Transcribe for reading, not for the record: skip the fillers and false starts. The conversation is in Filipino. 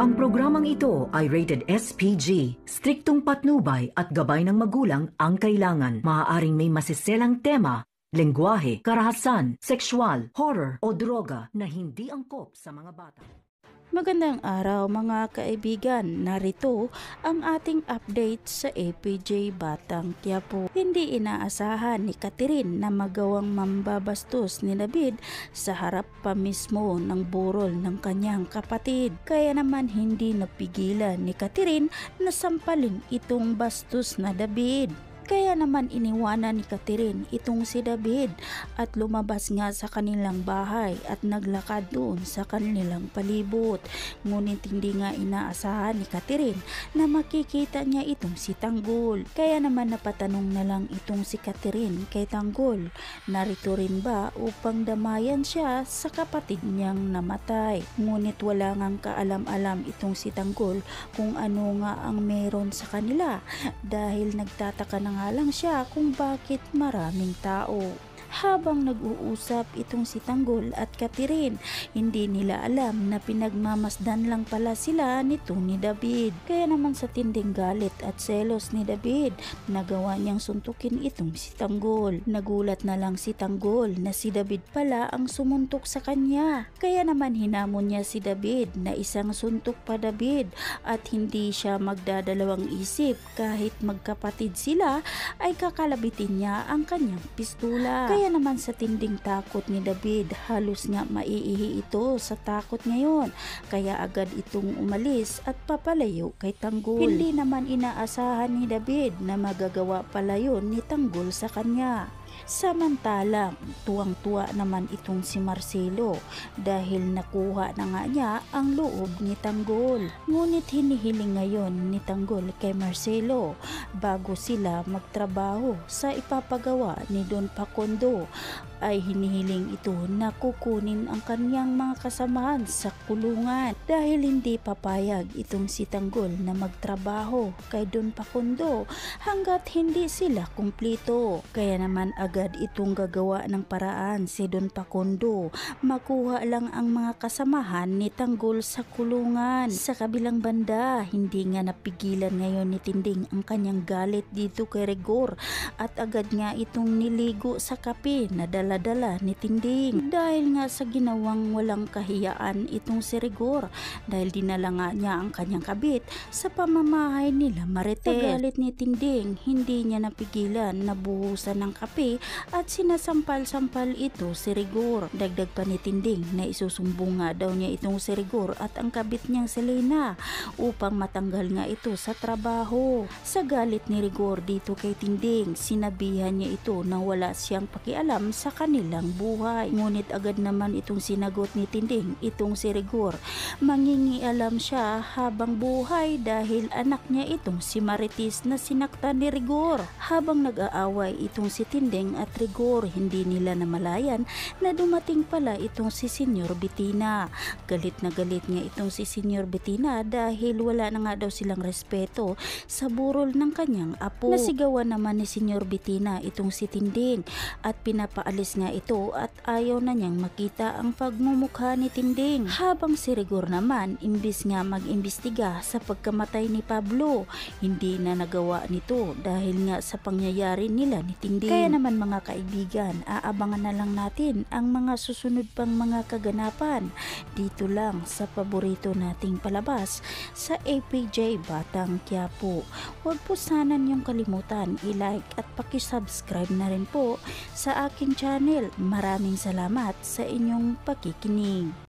Ang programang ito ay rated SPG. Striktong patnubay at gabay ng magulang ang kailangan. Maaaring may masiselang tema, lengguwahe, karahasan, sexual, horror o droga na hindi angkop sa mga bata. Magandang araw mga kaibigan, narito ang ating update sa APJ Batang Quiapo. Hindi inaasahan ni Catherine na magawang mambabastos ni David sa harap pa mismo ng burol ng kanyang kapatid. Kaya naman hindi napigilan ni Catherine na sampalin itong bastos na David. Kaya naman iniwanan ni Catherine itong si David at lumabas nga sa kanilang bahay at naglakad doon sa kanilang palibot. Ngunit hindi nga inaasahan ni Catherine na makikita niya itong si Tanggol. Kaya naman napatanong na lang itong si Catherine kay Tanggol, narito rin ba upang damayan siya sa kapatid niyang namatay. Ngunit wala ngang kaalam-alam itong si Tanggol kung ano nga ang meron sa kanila dahil nagtataka na nga lang siya kung bakit maraming tao. Habang nag-uusap itong si Tanggol at Catherine, hindi nila alam na pinagmamasdan lang pala sila nito ni David. Kaya naman sa tinding galit at selos ni David, nagawa niyang suntukin itong si Tanggol. Nagulat na lang si Tanggol na si David pala ang sumuntok sa kanya. Kaya naman hinamon niya si David na isang suntok pa David at hindi siya magdadalawang isip kahit magkapatid sila ay kakalabitin niya ang kanyang pistola. Kaya naman sa tinding takot ni David, halos nga maiihi ito sa takot ngayon. Kaya agad itong umalis at papalayo kay Tanggol. Hindi naman inaasahan ni David na magagawa pala yun ni Tanggol sa kanya. Samantalang tuwang-tuwa naman itong si Marcelo dahil nakuha na nga niya ang loob ni Tanggol. Ngunit hinihiling ngayon ni Tanggol kay Marcelo bago sila magtrabaho sa ipapagawa ni Don Facundo ay hinihiling ito na kukunin ang kanyang mga kasamahan sa kulungan dahil hindi papayag itong si Tanggol na magtrabaho kay Don Facundo hanggat hindi sila kumplito. Kaya naman agad itong gagawa ng paraan si Don Facundo makuha lang ang mga kasamahan ni Tanggol sa kulungan. Sa kabilang banda, hindi nga napigilan ngayon ni Tinding ang kanyang galit dito kay Rigor at agad nga itong niligo sa kape na dala ni Tinding dahil nga sa ginawang walang kahiyaan itong si Rigor dahil dinala nga niya ang kanyang kabit sa pamamahay nila Marites. Sa galit ni Tinding, hindi niya napigilan na buhusan ng kape at sinasampal-sampal ito si Rigor. Dagdag pa ni Tinding na isusumbong nga daw niya itong si Rigor at ang kabit niyang Selena upang matanggal nga ito sa trabaho. Sa galit ni Rigor dito kay Tinding, sinabihan niya ito na wala siyang pakialam sa kanilang buhay. Ngunit agad naman itong sinagot ni Tinding itong si Rigor. Mangingialam siya habang buhay dahil anak niya itong si Marites na sinaktan ni Rigor. Habang nag-aaway itong si Tinding at Rigor, hindi nila namalayan na dumating pala itong si Senyor Bettina. Galit na galit nga itong si Senyor Bettina dahil wala na nga daw silang respeto sa burol ng kanyang apo. Nasigawan naman ni Senyor Bettina itong si Tinding at pinapaalis nga ito at ayaw na niyang makita ang pagmumukha ni Tinding. Habang si Rigor naman, imbis nga mag-imbestiga sa pagkamatay ni Pablo, hindi na nagawa nito dahil nga sa pangyayari nila ni Tinding. Kaya naman mga kaibigan, aabangan na lang natin ang mga susunod pang mga kaganapan dito lang sa paborito nating palabas sa APJ Batang Quiapo. Huwag po sana niyong kalimutan i-like at paki-subscribe na rin po sa aking channel. Maraming salamat sa inyong pakikinig.